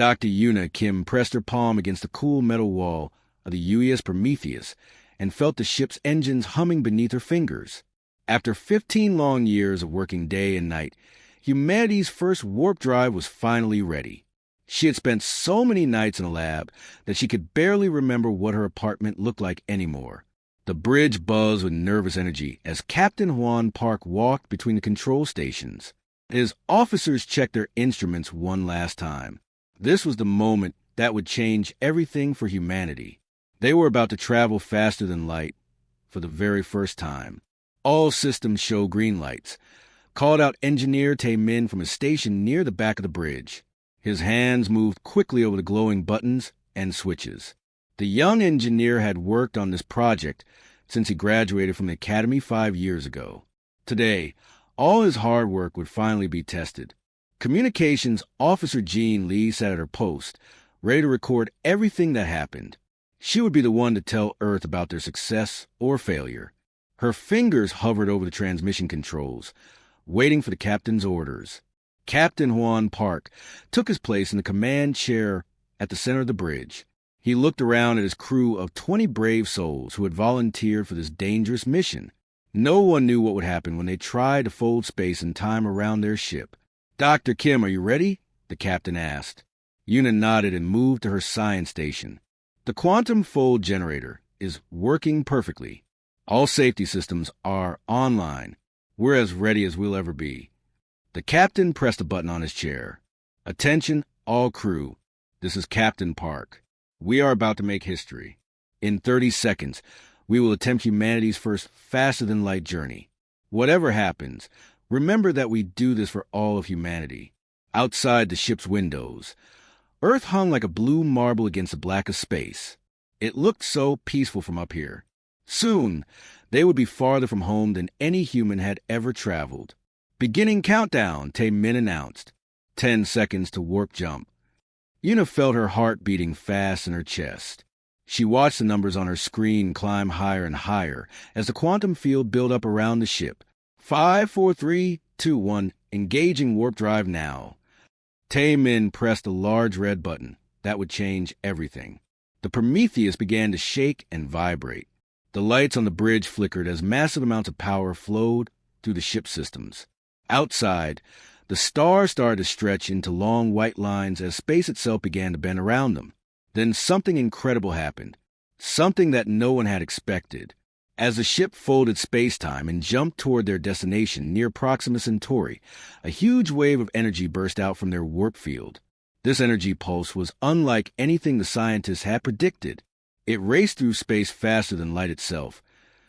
Dr. Yuna Kim pressed her palm against the cool metal wall of the UES Prometheus and felt the ship's engines humming beneath her fingers. After 15 long years of working day and night, humanity's first warp drive was finally ready. She had spent so many nights in a lab that she could barely remember what her apartment looked like anymore. The bridge buzzed with nervous energy as Captain Juan Park walked between the control stations. His officers checked their instruments one last time. This was the moment that would change everything for humanity. They were about to travel faster than light for the very first time. All systems show green lights. Called out engineer Tae Min from his station near the back of the bridge. His hands moved quickly over the glowing buttons and switches. The young engineer had worked on this project since he graduated from the academy 5 years ago. Today, all his hard work would finally be tested. Communications Officer Jean Lee sat at her post, ready to record everything that happened. She would be the one to tell Earth about their success or failure. Her fingers hovered over the transmission controls, waiting for the captain's orders. Captain Juan Park took his place in the command chair at the center of the bridge. He looked around at his crew of 20 brave souls who had volunteered for this dangerous mission. No one knew what would happen when they tried to fold space and time around their ship. "Dr. Kim, are you ready?" the captain asked. Yuna nodded and moved to her science station. The quantum fold generator is working perfectly. All safety systems are online. We're as ready as we'll ever be. The captain pressed a button on his chair. "Attention, all crew. This is Captain Park. We are about to make history. In 30 seconds, we will attempt humanity's first faster-than-light journey. Whatever happens, remember that we do this for all of humanity." Outside the ship's windows, Earth hung like a blue marble against the black of space. It looked so peaceful from up here. Soon, they would be farther from home than any human had ever traveled. "Beginning countdown," Tae Min announced. 10 seconds to warp jump. Yuna felt her heart beating fast in her chest. She watched the numbers on her screen climb higher and higher as the quantum field built up around the ship. 5, 4, 3, 2, 1, engaging warp drive now. Tae Min pressed a large red button. That would change everything. The Prometheus began to shake and vibrate. The lights on the bridge flickered as massive amounts of power flowed through the ship's systems. Outside, the stars started to stretch into long white lines as space itself began to bend around them. Then something incredible happened, something that no one had expected. As the ship folded space-time and jumped toward their destination near Proxima Centauri, a huge wave of energy burst out from their warp field. This energy pulse was unlike anything the scientists had predicted. It raced through space faster than light itself,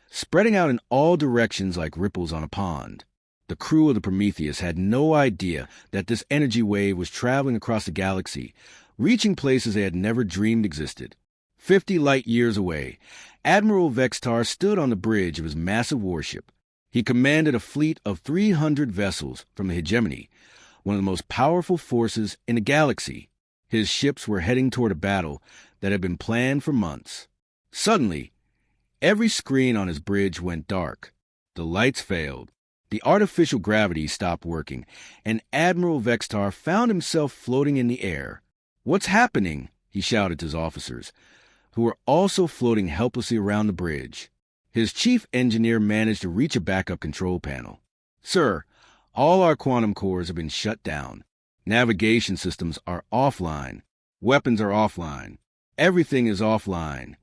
spreading out in all directions like ripples on a pond. The crew of the Prometheus had no idea that this energy wave was traveling across the galaxy, reaching places they had never dreamed existed. 50 light years away, Admiral Vextar stood on the bridge of his massive warship. He commanded a fleet of 300 vessels from the hegemony, one of the most powerful forces in the galaxy. His ships were heading toward a battle that had been planned for months. Suddenly, every screen on his bridge went dark. The lights failed. The artificial gravity stopped working, and Admiral Vextar found himself floating in the air. "What's happening?" he shouted to his officers, who were also floating helplessly around the bridge. His chief engineer managed to reach a backup control panel. "Sir, all our quantum cores have been shut down. Navigation systems are offline. Weapons are offline. Everything is offline."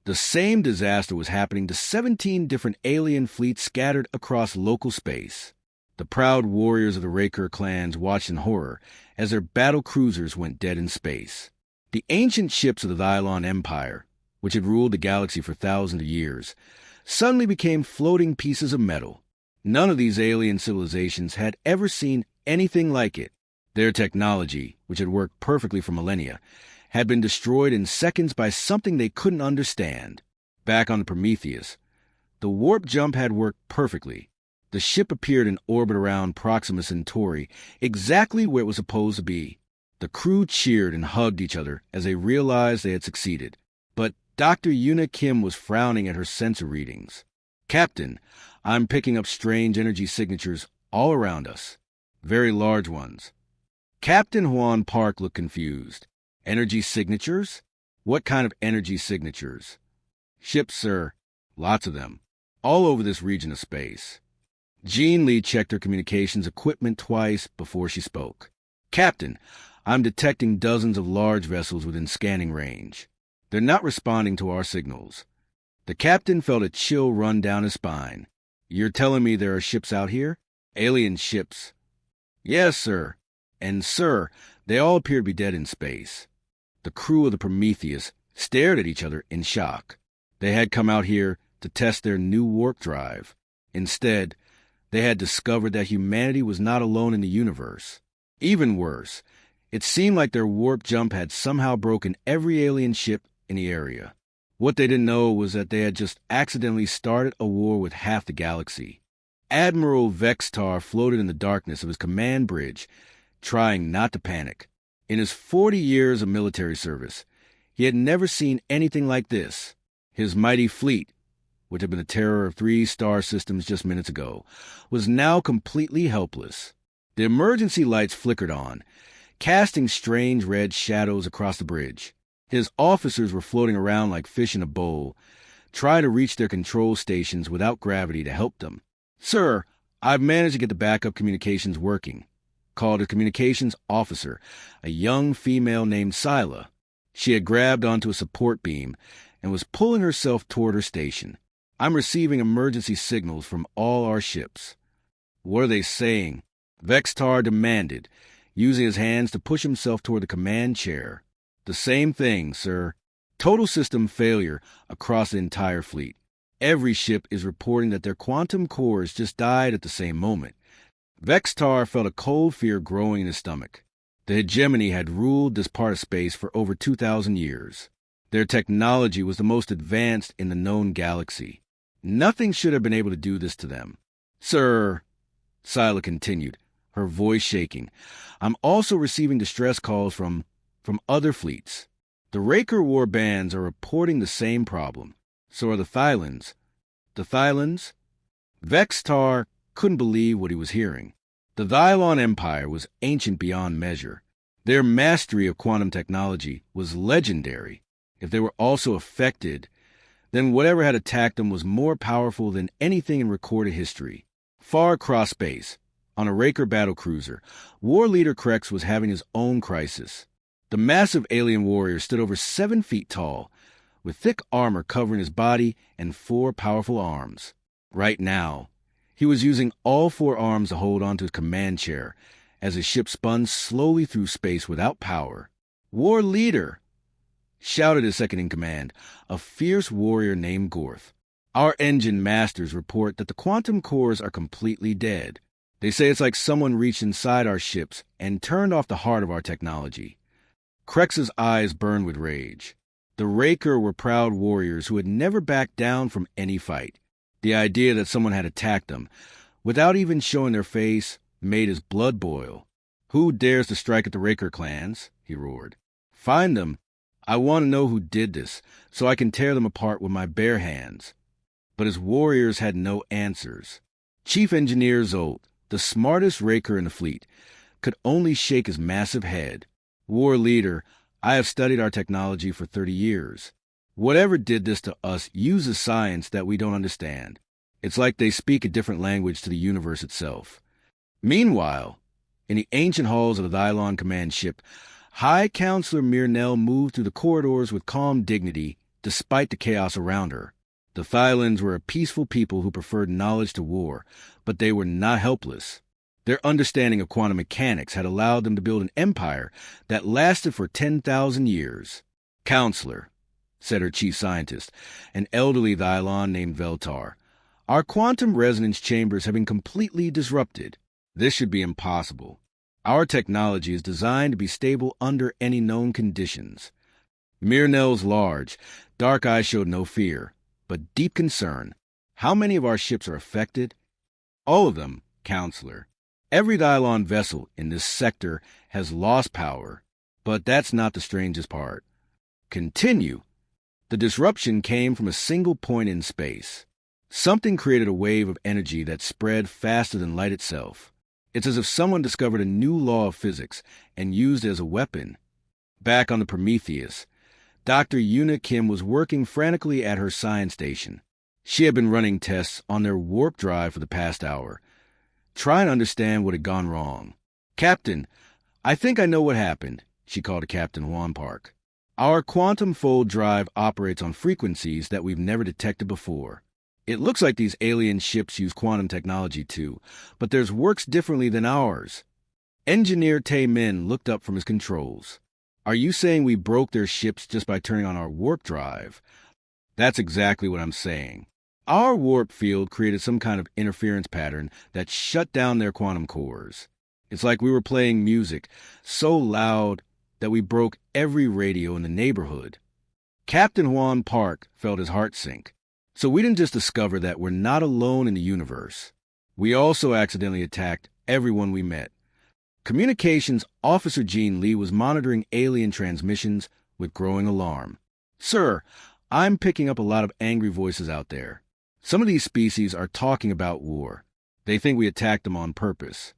The same disaster was happening to 17 different alien fleets scattered across local space. The proud warriors of the Raker clans watched in horror as their battle cruisers went dead in space. The ancient ships of the Thylon Empire, which had ruled the galaxy for thousands of years, suddenly became floating pieces of metal. None of these alien civilizations had ever seen anything like it. Their technology, which had worked perfectly for millennia, had been destroyed in seconds by something they couldn't understand. Back on the Prometheus, the warp jump had worked perfectly. The ship appeared in orbit around Proxima Centauri, exactly where it was supposed to be. The crew cheered and hugged each other as they realized they had succeeded. But Dr. Yuna Kim was frowning at her sensor readings. "Captain, I'm picking up strange energy signatures all around us. Very large ones." Captain Juan Park looked confused. Energy signatures? What kind of energy signatures? Ships, sir. Lots of them. All over this region of space. Jean Lee checked her communications equipment twice before she spoke. Captain, I'm detecting dozens of large vessels within scanning range. They're not responding to our signals. The captain felt a chill run down his spine. You're telling me there are ships out here? Alien ships. Yes, sir. And, sir, they all appear to be dead in space. The crew of the Prometheus stared at each other in shock. They had come out here to test their new warp drive. Instead, they had discovered that humanity was not alone in the universe. Even worse, it seemed like their warp jump had somehow broken every alien ship in the area. What they didn't know was that they had just accidentally started a war with half the galaxy. Admiral Vextar floated in the darkness of his command bridge, trying not to panic. In his 40 years of military service, he had never seen anything like this. His mighty fleet, which had been the terror of 3 star systems just minutes ago, was now completely helpless. The emergency lights flickered on, casting strange red shadows across the bridge. His officers were floating around like fish in a bowl, trying to reach their control stations without gravity to help them. Sir, I've managed to get the backup communications working, called a communications officer, a young female named Scylla. She had grabbed onto a support beam and was pulling herself toward her station. I'm receiving emergency signals from all our ships. What are they saying? Vextar demanded, using his hands to push himself toward the command chair. The same thing, sir. Total system failure across the entire fleet. Every ship is reporting that their quantum cores just died at the same moment. Vextar felt a cold fear growing in his stomach. The hegemony had ruled this part of space for over 2,000 years. Their technology was the most advanced in the known galaxy. Nothing should have been able to do this to them. Sir, Scylla continued, her voice shaking, I'm also receiving distress calls from other fleets. The Raker war bands are reporting the same problem. So are the Thylans. The Thylans? Vextar couldn't believe what he was hearing. The Thylon Empire was ancient beyond measure. Their mastery of quantum technology was legendary. If they were also affected, then whatever had attacked them was more powerful than anything in recorded history. Far across space, on a Raker battlecruiser, war leader Krex was having his own crisis. The massive alien warrior stood over 7 feet tall, with thick armor covering his body and 4 powerful arms. Right now, he was using all 4 arms to hold onto his command chair as his ship spun slowly through space without power. War leader! Shouted his second-in-command, a fierce warrior named Gorth. Our engine masters report that the quantum cores are completely dead. They say it's like someone reached inside our ships and turned off the heart of our technology. Krex's eyes burned with rage. The Raker were proud warriors who had never backed down from any fight. The idea that someone had attacked them, without even showing their face, made his blood boil. Who dares to strike at the Raker clans? He roared. Find them. I want to know who did this, so I can tear them apart with my bare hands. But his warriors had no answers. Chief Engineer Zolt, the smartest Raker in the fleet, could only shake his massive head. War leader, I have studied our technology for 30 years. Whatever did this to us uses science that we don't understand. It's like they speak a different language to the universe itself. Meanwhile, in the ancient halls of the Thylon command ship, High Counselor Mirnell moved through the corridors with calm dignity, despite the chaos around her. The Thylans were a peaceful people who preferred knowledge to war, but they were not helpless. Their understanding of quantum mechanics had allowed them to build an empire that lasted for 10,000 years. Counselor, said her chief scientist, an elderly Thylon named Veltar, our quantum resonance chambers have been completely disrupted. This should be impossible. Our technology is designed to be stable under any known conditions. Mirnell's large, dark eyes showed no fear, but deep concern. How many of our ships are affected? All of them, Counselor. Every Thylon vessel in this sector has lost power, but that's not the strangest part. Continue. The disruption came from a single point in space. Something created a wave of energy that spread faster than light itself. It's as if someone discovered a new law of physics and used it as a weapon. Back on the Prometheus, Dr. Yuna Kim was working frantically at her science station. She had been running tests on their warp drive for the past hour, trying to understand what had gone wrong. "Captain, I think I know what happened," she called to Captain Juan Park. "Our quantum fold drive operates on frequencies that we've never detected before. It looks like these alien ships use quantum technology too, but theirs works differently than ours." Engineer Tae Min looked up from his controls. "Are you saying we broke their ships just by turning on our warp drive?" "That's exactly what I'm saying. Our warp field created some kind of interference pattern that shut down their quantum cores. It's like we were playing music so loud that we broke every radio in the neighborhood." Captain Juan Park felt his heart sink. "So we didn't just discover that we're not alone in the universe. We also accidentally attacked everyone we met." Communications Officer Jean Lee was monitoring alien transmissions with growing alarm. "Sir, I'm picking up a lot of angry voices out there. Some of these species are talking about war. They think we attacked them on purpose."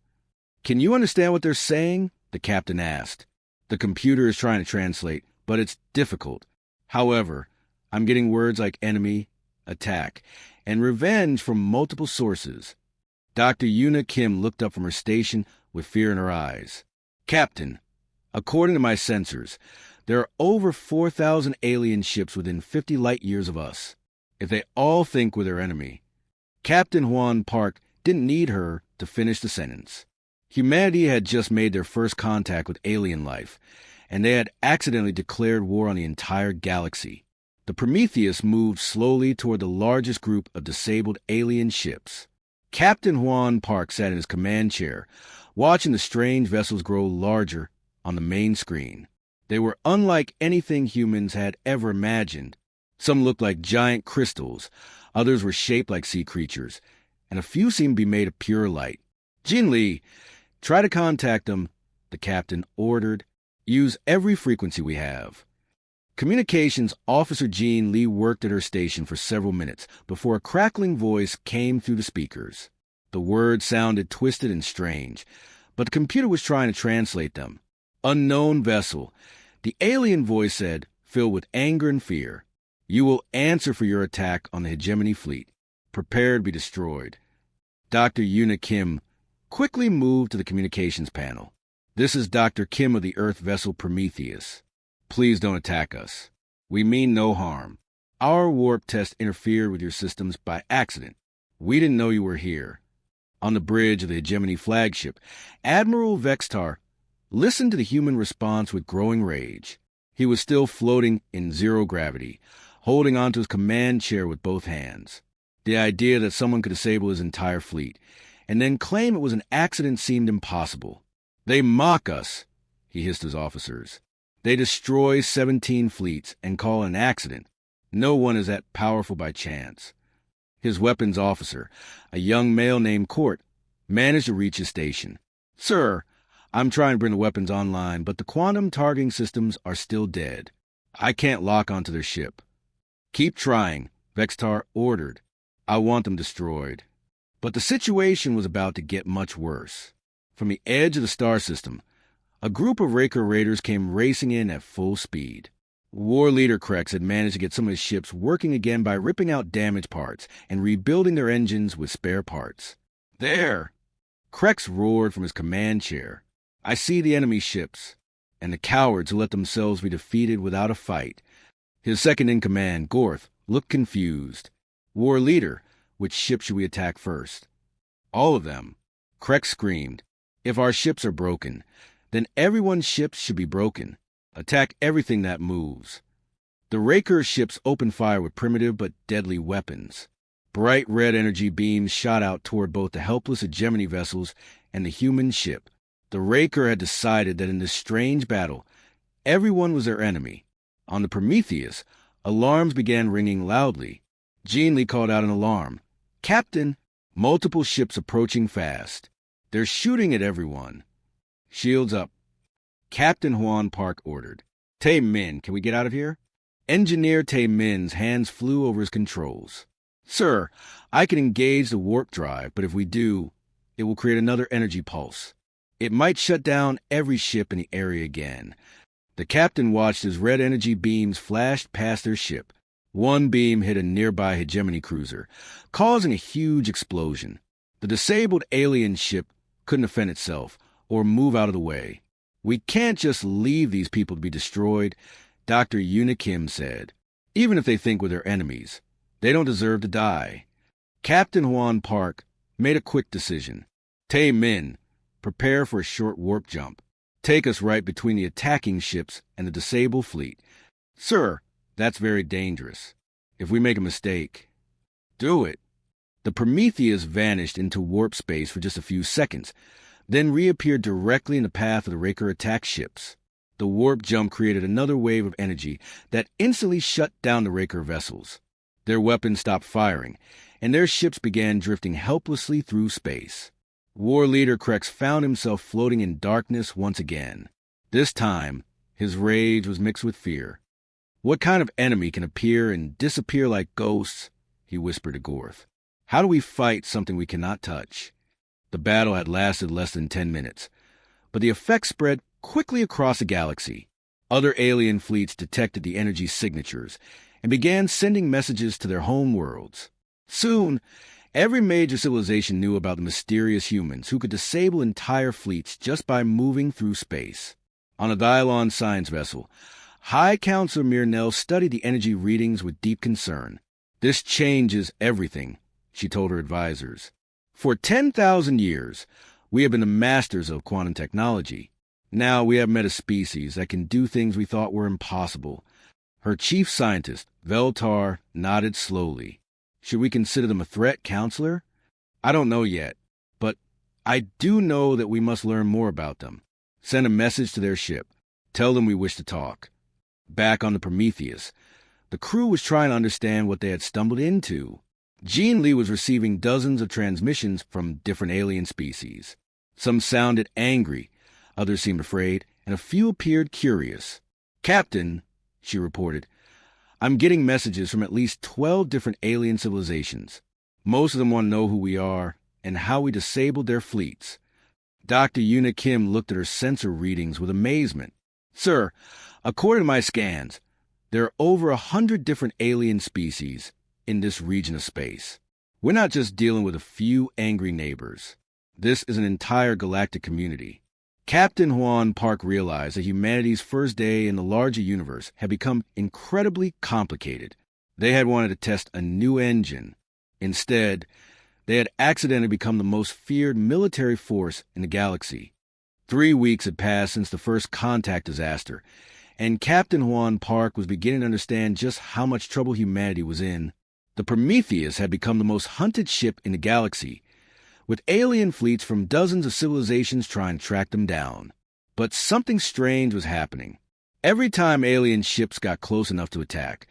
"Can you understand what they're saying?" the captain asked. "The computer is trying to translate, but it's difficult. However, I'm getting words like enemy, attack, and revenge from multiple sources." Dr. Yuna Kim looked up from her station with fear in her eyes. "Captain, according to my sensors, there are over 4,000 alien ships within 50 light years of us. If they all think we're their enemy..." Captain Juan Park didn't need her to finish the sentence. Humanity had just made their first contact with alien life, and they had accidentally declared war on the entire galaxy. The Prometheus moved slowly toward the largest group of disabled alien ships. Captain Juan Park sat in his command chair, watching the strange vessels grow larger on the main screen. They were unlike anything humans had ever imagined. Some looked like giant crystals, others were shaped like sea creatures, and a few seemed to be made of pure light. "Jin Lee, try to contact them," the captain ordered. "Use every frequency we have." Communications Officer Jean Lee worked at her station for several minutes before a crackling voice came through the speakers. The words sounded twisted and strange, but the computer was trying to translate them. "Unknown vessel," the alien voice said, filled with anger and fear. "You will answer for your attack on the hegemony fleet. Prepare to be destroyed." Dr. Yuna Kim quickly moved to the communications panel. "This is Dr. Kim of the Earth vessel Prometheus. Please don't attack us. We mean no harm. Our warp test interfered with your systems by accident. We didn't know you were here." On the bridge of the hegemony flagship, Admiral Vextar listened to the human response with growing rage. He was still floating in zero gravity, holding onto his command chair with both hands. The idea that someone could disable his entire fleet and then claim it was an accident seemed impossible. "They mock us," he hissed his officers. "They destroy 17 fleets and call it an accident. No one is that powerful by chance." His weapons officer, a young male named Court, managed to reach his station. "Sir, I'm trying to bring the weapons online, but the quantum targeting systems are still dead. I can't lock onto their ship." "Keep trying," Vextar ordered. "I want them destroyed." But the situation was about to get much worse. From the edge of the star system, a group of Raker raiders came racing in at full speed. War leader Krex had managed to get some of his ships working again by ripping out damaged parts and rebuilding their engines with spare parts. "There!" Krex roared from his command chair. "I see the enemy ships, and the cowards who let themselves be defeated without a fight." His second-in-command, Gorth, looked confused. "War leader, which ship should we attack first?" "All of them." Krex screamed. "If our ships are broken, then everyone's ships should be broken. Attack everything that moves." The Raker ships opened fire with primitive but deadly weapons. Bright red energy beams shot out toward both the helpless hegemony vessels and the human ship. The Raker had decided that in this strange battle, everyone was their enemy. On the Prometheus, alarms began ringing loudly. Jean Lee called out an alarm. "Captain, multiple ships approaching fast. They're shooting at everyone." "Shields up," Captain Juan Park ordered. "Tae Min, can we get out of here?" Engineer Tae Min's hands flew over his controls. "Sir, I can engage the warp drive, but if we do..." it will create another energy pulse. It might shut down every ship in the area again. The captain watched as red energy beams flashed past their ship. One beam hit a nearby hegemony cruiser, causing a huge explosion. The disabled alien ship couldn't defend itself or move out of the way. "We can't just leave these people to be destroyed," Dr. Yuna Kim said. "Even if they think we're their enemies, they don't deserve to die." Captain Juan Park made a quick decision. "Tay Min, prepare for a short warp jump. Take us right between the attacking ships and the disabled fleet." "Sir, that's very dangerous. If we make a mistake..." "Do it." The Prometheus vanished into warp space for just a few seconds, then reappeared directly in the path of the Raker attack ships. The warp jump created another wave of energy that instantly shut down the Raker vessels. Their weapons stopped firing, and their ships began drifting helplessly through space. War leader Krex found himself floating in darkness once again. This time, his rage was mixed with fear. "What kind of enemy can appear and disappear like ghosts?" he whispered to Gorth. "How do we fight something we cannot touch?" The battle had lasted less than 10 minutes, but the effect spread quickly across the galaxy. Other alien fleets detected the energy signatures and began sending messages to their home worlds. Soon, every major civilization knew about the mysterious humans who could disable entire fleets just by moving through space. On a Dylon science vessel, High Counselor Mirnell studied the energy readings with deep concern. "This changes everything," she told her advisors. "For 10,000 years, we have been the masters of quantum technology. Now we have met a species that can do things we thought were impossible." Her chief scientist, Veltar, nodded slowly. "Should we consider them a threat, Counselor?" "I don't know yet, but I do know that we must learn more about them. Send a message to their ship. Tell them we wish to talk." Back on the Prometheus, the crew was trying to understand what they had stumbled into. Jean Lee was receiving dozens of transmissions from different alien species. Some sounded angry, others seemed afraid, and a few appeared curious. "Captain," she reported, "I'm getting messages from at least 12 different alien civilizations. Most of them want to know who we are and how we disabled their fleets." Dr. Yuna Kim looked at her sensor readings with amazement. "Sir, according to my scans, there are over 100 different alien species in this region of space. We're not just dealing with a few angry neighbors. This is an entire galactic community." Captain Juan Park realized that humanity's first day in the larger universe had become incredibly complicated. They had wanted to test a new engine. Instead, they had accidentally become the most feared military force in the galaxy. 3 weeks had passed since the first contact disaster, and Captain Juan Park was beginning to understand just how much trouble humanity was in. The Prometheus had become the most hunted ship in the galaxy, with alien fleets from dozens of civilizations trying to track them down. But something strange was happening. Every time alien ships got close enough to attack,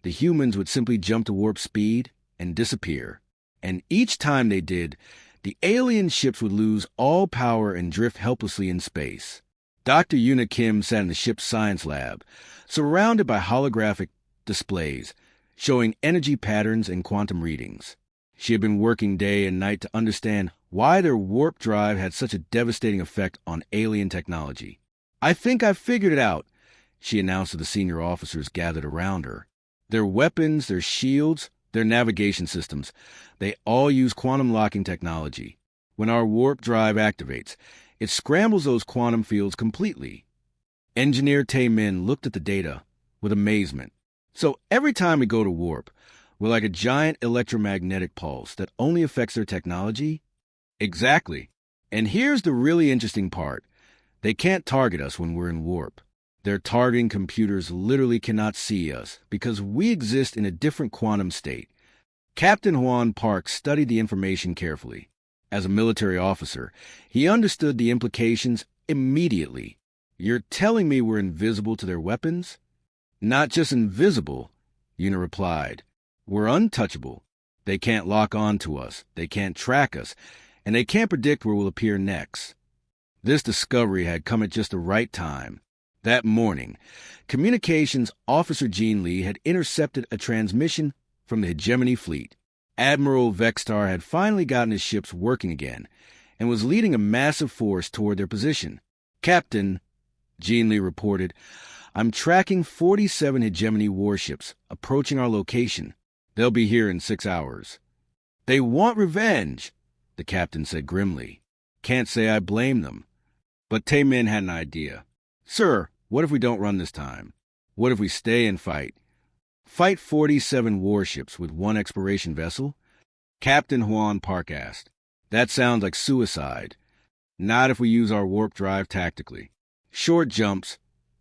the humans would simply jump to warp speed and disappear. And each time they did, the alien ships would lose all power and drift helplessly in space. Dr. Yuna Kim sat in the ship's science lab, surrounded by holographic displays showing energy patterns and quantum readings. She had been working day and night to understand why their warp drive had such a devastating effect on alien technology. "I think I've figured it out," she announced to the senior officers gathered around her. "Their weapons, their shields, their navigation systems, they all use quantum locking technology. When our warp drive activates, it scrambles those quantum fields completely." Engineer Tay Min looked at the data with amazement. "So every time we go to warp, we're like a giant electromagnetic pulse that only affects their technology?" "Exactly. And here's the really interesting part. They can't target us when we're in warp. Their targeting computers literally cannot see us because we exist in a different quantum state." Captain Juan Park studied the information carefully. As a military officer, he understood the implications immediately. "You're telling me we're invisible to their weapons?" "Not just invisible," Una replied. "We're untouchable. They can't lock on to us, they can't track us, and they can't predict where we'll appear next." This discovery had come at just the right time. That morning, Communications Officer Jean Lee had intercepted a transmission from the Hegemony Fleet. Admiral Vextar had finally gotten his ships working again, and was leading a massive force toward their position. "Captain," Jean Lee reported, "I'm tracking 47 hegemony warships approaching our location. They'll be here in 6 hours." "They want revenge," the captain said grimly. "Can't say I blame them." But Tae-min had an idea. "Sir, what if we don't run this time? What if we stay and fight? Fight 47 warships with one exploration vessel?" Captain Huan Park asked. "That sounds like suicide. Not if we use our warp drive tactically. Short jumps,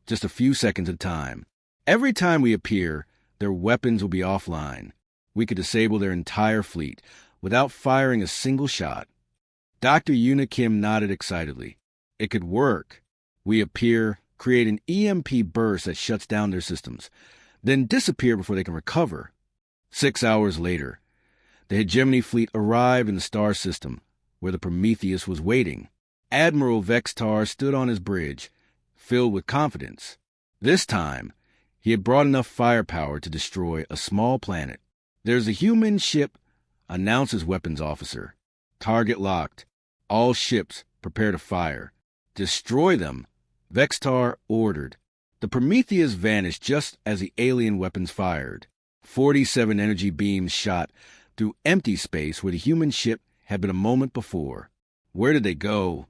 just a few seconds at a time. Every time we appear, their weapons will be offline. We could disable their entire fleet without firing a single shot." Dr. Yuna Kim nodded excitedly. "It could work. We appear, create an EMP burst that shuts down their systems, then disappear before they can recover." 6 hours later, the hegemony fleet arrived in the star system, where the Prometheus was waiting. Admiral Vextar stood on his bridge, filled with confidence. This time, he had brought enough firepower to destroy a small planet. "There's a human ship," announced his weapons officer. "Target locked. All ships prepare to fire. Destroy them," Vextar ordered. The Prometheus vanished just as the alien weapons fired. 47 energy beams shot through empty space where the human ship had been a moment before. "Where did they go?"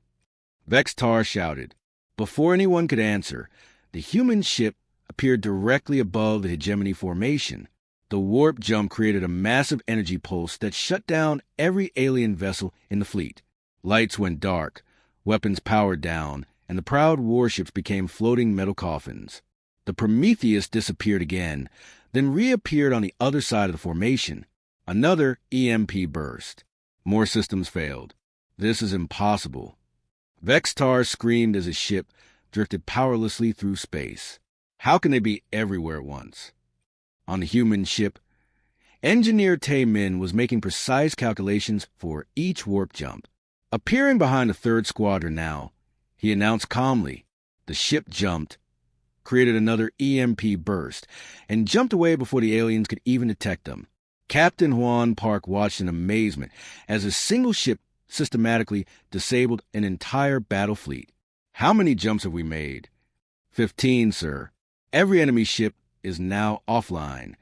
Vextar shouted. Before anyone could answer, the human ship appeared directly above the hegemony formation. The warp jump created a massive energy pulse that shut down every alien vessel in the fleet. Lights went dark, weapons powered down, and the proud warships became floating metal coffins. The Prometheus disappeared again, then reappeared on the other side of the formation. Another EMP burst. More systems failed. "This is impossible." Vextar screamed as his ship drifted powerlessly through space. "How can they be everywhere at once?" On the human ship, Engineer Tae-min was making precise calculations for each warp jump. Appearing behind the third squadron now, he announced calmly. The ship jumped, created another EMP burst, and jumped away before the aliens could even detect them. Captain Huan Park watched in amazement as a single ship systematically disabled an entire battle fleet. "How many jumps have we made?" 15, sir. Every enemy ship is now offline.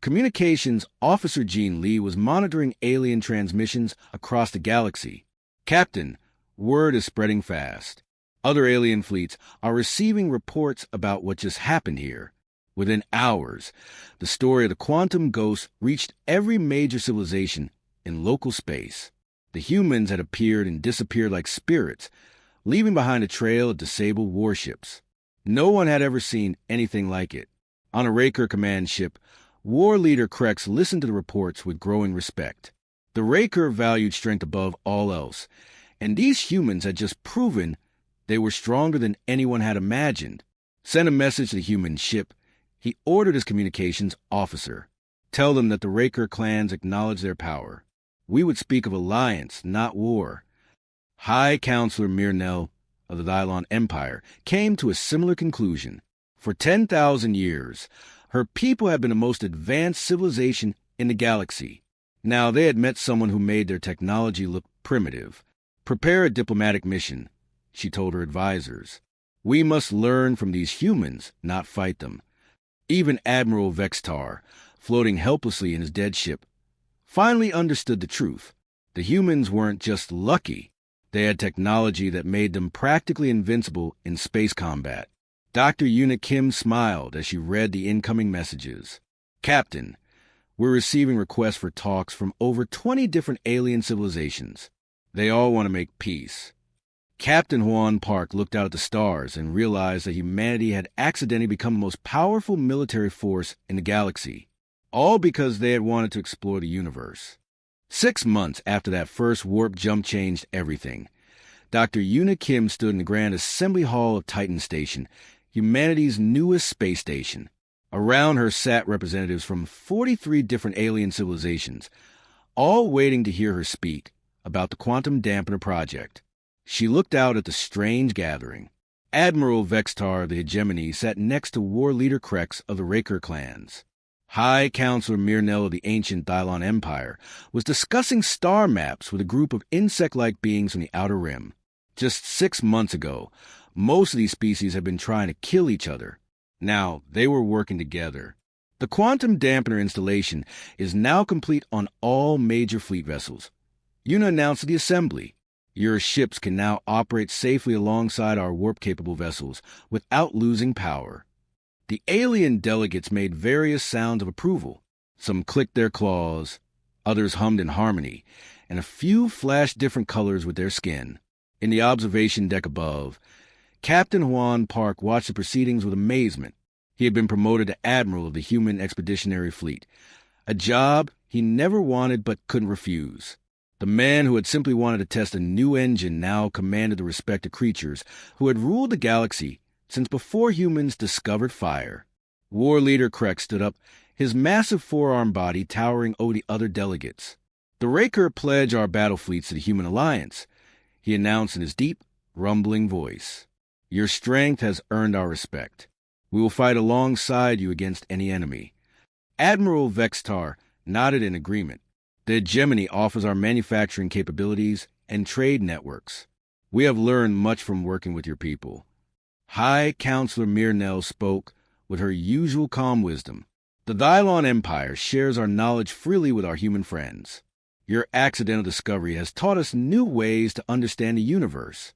Communications Officer Jean Lee was monitoring alien transmissions across the galaxy. "Captain, word is spreading fast. Other alien fleets are receiving reports about what just happened here. Within hours, the story of the quantum ghost reached every major civilization in local space. The humans had appeared and disappeared like spirits, leaving behind a trail of disabled warships. No one had ever seen anything like it. On a Raker command ship, War Leader Krex listened to the reports with growing respect. The Raker valued strength above all else, and these humans had just proven they were stronger than anyone had imagined. Send a message to the human ship. He ordered his communications officer. "Tell them that the Raker clans acknowledge their power. We would speak of alliance, not war." High Counselor Mirnell of the Dylon Empire came to a similar conclusion. For 10,000 years, her people had been the most advanced civilization in the galaxy. Now they had met someone who made their technology look primitive. "Prepare a diplomatic mission," she told her advisors. "We must learn from these humans, not fight them." Even Admiral Vextar, floating helplessly in his dead ship, finally understood the truth. The humans weren't just lucky. They had technology that made them practically invincible in space combat. Dr. Yuna Kim smiled as she read the incoming messages. "Captain, we're receiving requests for talks from over 20 different alien civilizations. They all want to make peace." Captain Huan Park looked out at the stars and realized that humanity had accidentally become the most powerful military force in the galaxy, all because they had wanted to explore the universe. 6 months after that first warp jump changed everything, Dr. Yuna Kim stood in the Grand Assembly Hall of Titan Station, humanity's newest space station. Around her sat representatives from 43 different alien civilizations, all waiting to hear her speak about the Quantum Dampener Project. She looked out at the strange gathering. Admiral Vextar of the Hegemony sat next to War Leader Krex of the Raker clans. High Counselor Mirnell of the ancient Dylon Empire was discussing star maps with a group of insect-like beings from the Outer Rim. Just 6 months ago, most of these species had been trying to kill each other. Now, they were working together. The quantum dampener installation is now complete on all major fleet vessels. Una announced to the assembly, your ships can now operate safely alongside our warp-capable vessels without losing power. The alien delegates made various sounds of approval. Some clicked their claws, others hummed in harmony, and a few flashed different colors with their skin. In the observation deck above, Captain Juan Park watched the proceedings with amazement. He had been promoted to Admiral of the Human Expeditionary Fleet, a job he never wanted but couldn't refuse. The man who had simply wanted to test a new engine now commanded the respect of creatures who had ruled the galaxy since before humans discovered fire. War Leader Krek stood up, his massive four-arm body towering over the other delegates. The Raker pledge our battle fleets to the Human Alliance, he announced in his deep, rumbling voice. Your strength has earned our respect. We will fight alongside you against any enemy. Admiral Vextar nodded in agreement. The hegemony offers our manufacturing capabilities and trade networks. We have learned much from working with your people. High Counselor Mirnell spoke with her usual calm wisdom. The Dylon Empire shares our knowledge freely with our human friends. Your accidental discovery has taught us new ways to understand the universe.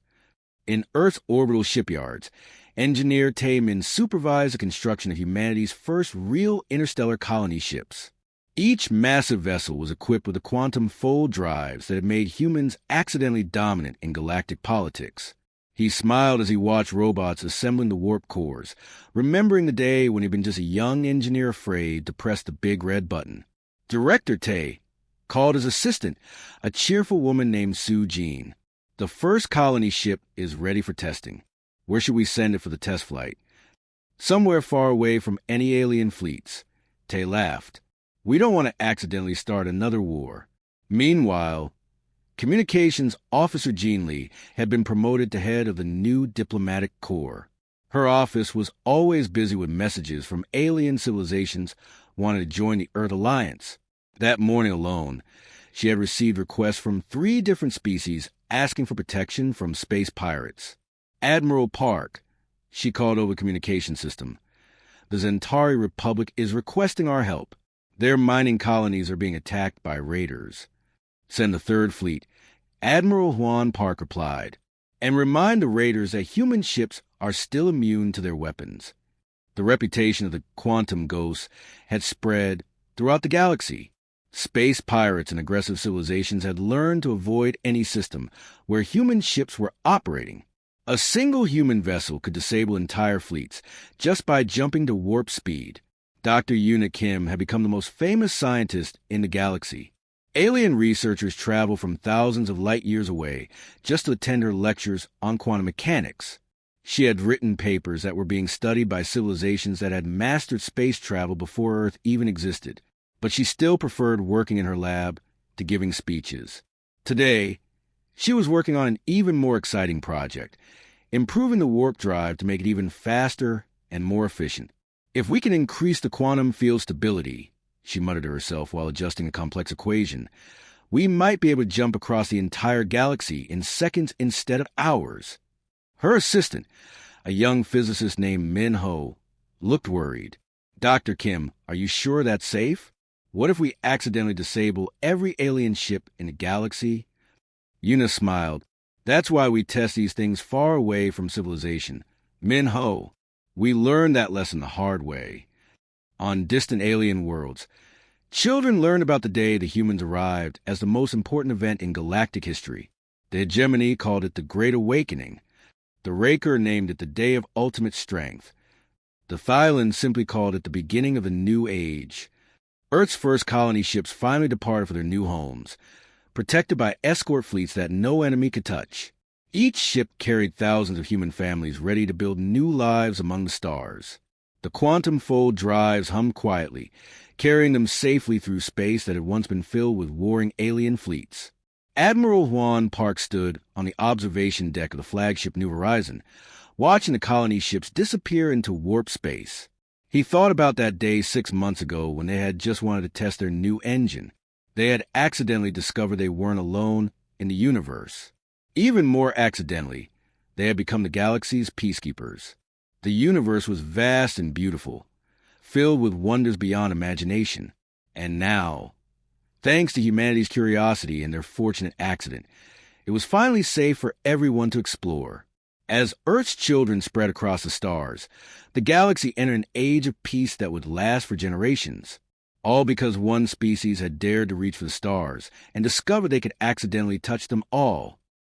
In Earth's orbital shipyards, Engineer Tayman supervised the construction of humanity's first real interstellar colony ships. Each massive vessel was equipped with the quantum fold drives that had made humans accidentally dominant in galactic politics. He smiled as he watched robots assembling the warp cores, remembering the day when he'd been just a young engineer afraid to press the big red button. Director Tay called his assistant, a cheerful woman named Sue Jean. The first colony ship is ready for testing. Where should we send it for the test flight? Somewhere far away from any alien fleets. Tay laughed. We don't want to accidentally start another war. Meanwhile, Communications Officer Jean Lee had been promoted to head of the new diplomatic corps. Her office was always busy with messages from alien civilizations wanting to join the Earth Alliance. That morning alone, she had received requests from 3 different species asking for protection from space pirates. Admiral Park, she called over the communication system. The Zentari Republic is requesting our help. Their mining colonies are being attacked by raiders. Send the 3rd Fleet, Admiral Juan Park replied, and remind the raiders that human ships are still immune to their weapons. The reputation of the quantum ghosts had spread throughout the galaxy. Space pirates and aggressive civilizations had learned to avoid any system where human ships were operating. A single human vessel could disable entire fleets just by jumping to warp speed. Dr. Una Kim had become the most famous scientist in the galaxy. Alien researchers travel from thousands of light years away just to attend her lectures on quantum mechanics. She had written papers that were being studied by civilizations that had mastered space travel before Earth even existed, but she still preferred working in her lab to giving speeches. Today, she was working on an even more exciting project, improving the warp drive to make it even faster and more efficient. If we can increase the quantum field stability, she muttered to herself while adjusting a complex equation, we might be able to jump across the entire galaxy in seconds instead of hours. Her assistant, a young physicist named Min Ho, looked worried. Dr. Kim, are you sure that's safe? What if we accidentally disable every alien ship in the galaxy? Una smiled. That's why we test these things far away from civilization. Min Ho, we learned that lesson the hard way. On distant alien worlds, children learned about the day the humans arrived as the most important event in galactic history. The hegemony called it the Great Awakening. The Raker named it the Day of Ultimate Strength. The Thylans simply called it the beginning of a new age. Earth's first colony ships finally departed for their new homes, protected by escort fleets that no enemy could touch. Each ship carried thousands of human families ready to build new lives among the stars. The quantum fold drives hummed quietly, carrying them safely through space that had once been filled with warring alien fleets. Admiral Juan Park stood on the observation deck of the flagship New Horizon, watching the colony ships disappear into warp space. He thought about that day 6 months ago when they had just wanted to test their new engine. They had accidentally discovered they weren't alone in the universe. Even more accidentally, they had become the galaxy's peacekeepers. The universe was vast and beautiful, filled with wonders beyond imagination. And now, thanks to humanity's curiosity and their fortunate accident, it was finally safe for everyone to explore. As Earth's children spread across the stars, the galaxy entered an age of peace that would last for generations. All because one species had dared to reach for the stars and discovered they could accidentally touch them all.